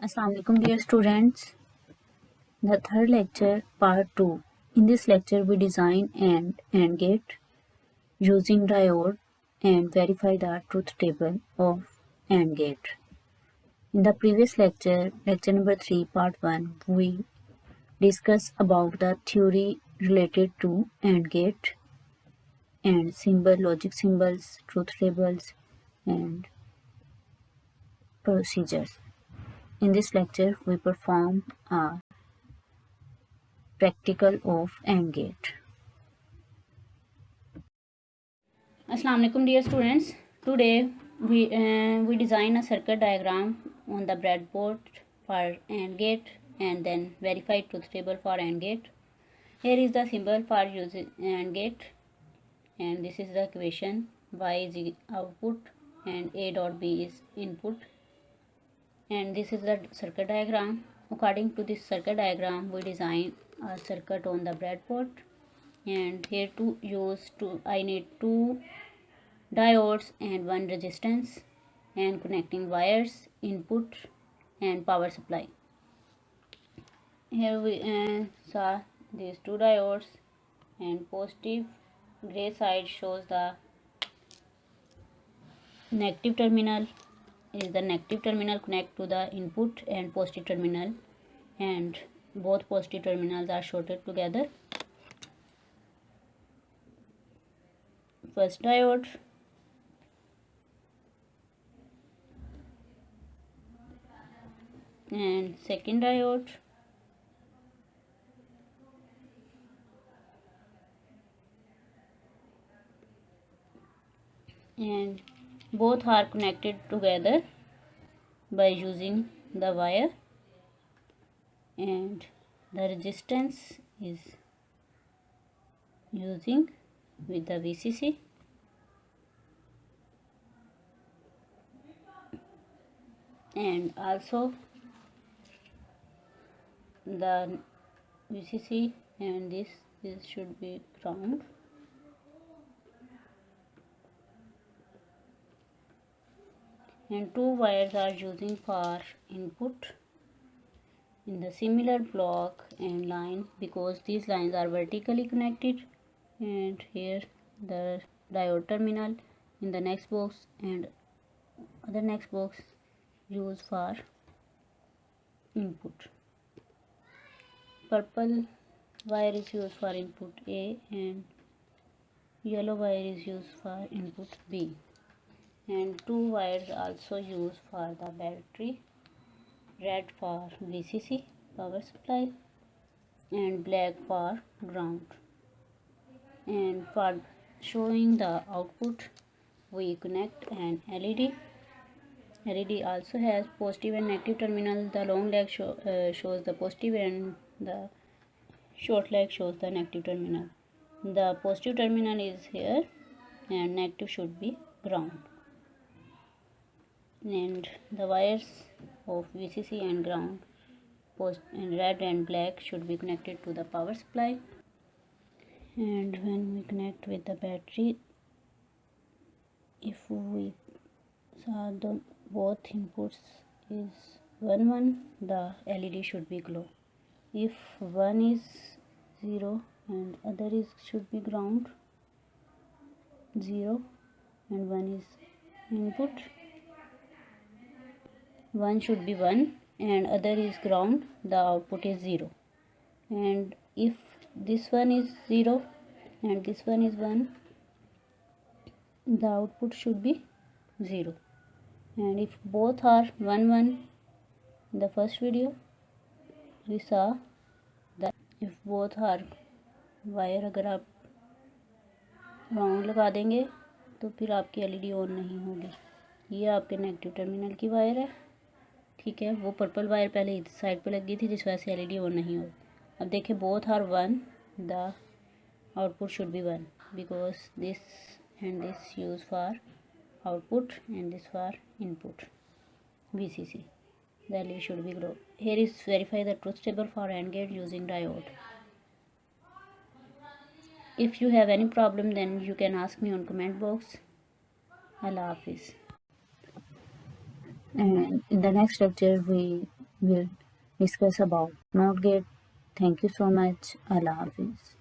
Assalamualaikum dear students. The third lecture part 2. In this lecture we design an AND gate using diode and verify the truth table of AND gate. In the previous lecture, lecture number 3 part 1, we discussed about the theory related to AND gate and logic symbols, truth tables and procedures. In this lecture we perform a practical of AND gate. Assalamu alaikum dear students. Today we design a circuit diagram on the breadboard for AND gate and then verify truth table for AND gate. Here is the symbol for using AND gate and this is the equation. Y is the output and A dot B is input, and this is the circuit diagram. According to this circuit diagram we design a circuit on the breadboard, and here I need two diodes and one resistance and connecting wires, input and power supply. Here we saw these two diodes, and positive gray side shows the negative terminal connect to the input and positive terminal, and both positive terminals are shorted together. First diode, and second diode, and both are connected together by using the wire, and the resistance is using with the VCC, and also the VCC, and this should be ground, and two wires are using for input in the similar block and line because these lines are vertically connected, and here the diode terminal in the next box and other next box used for input. Purple wire is used for input A and yellow wire is used for input B, and two wires also used for the battery, red for VCC power supply and black for ground. And for showing the output we connect an LED. LED also has positive and negative terminal. The long leg shows the positive and the short leg shows the negative terminal. The positive terminal is here and negative should be ground, and the wires of VCC and ground and red and black should be connected to the power supply. And when we connect with the battery, if we saw the both inputs is 1 the LED should be glow. If one is 0 and other is should be ground, 0 and 1 is input, one should be 1 and other is ground, the output is 0. And if this one is 0 and this one is 1, the output should be 0. And if both are 1 1, in the first video we saw that if both are wire अगर आप round लगा देंगे तो फिर आपकी LED on नहीं होगी. ये आपके नेगेटिव टर्मिनल की वायर है, ठीक है. वो पर्पल वायर पहले इस साइड पे लगी थी जिस वजह से एलईडी ऑन नहीं होगी. अब देखिए both are 1, the output should be 1 because this and this used for output and this for input VCC. The LED should be glow. Here is verify the truth table for AND gate using diode. If you have any problem then you can ask me on comment box. Allah Hafiz. And in the next lecture we will discuss about not gate. Thank you so much. Allah Hafiz.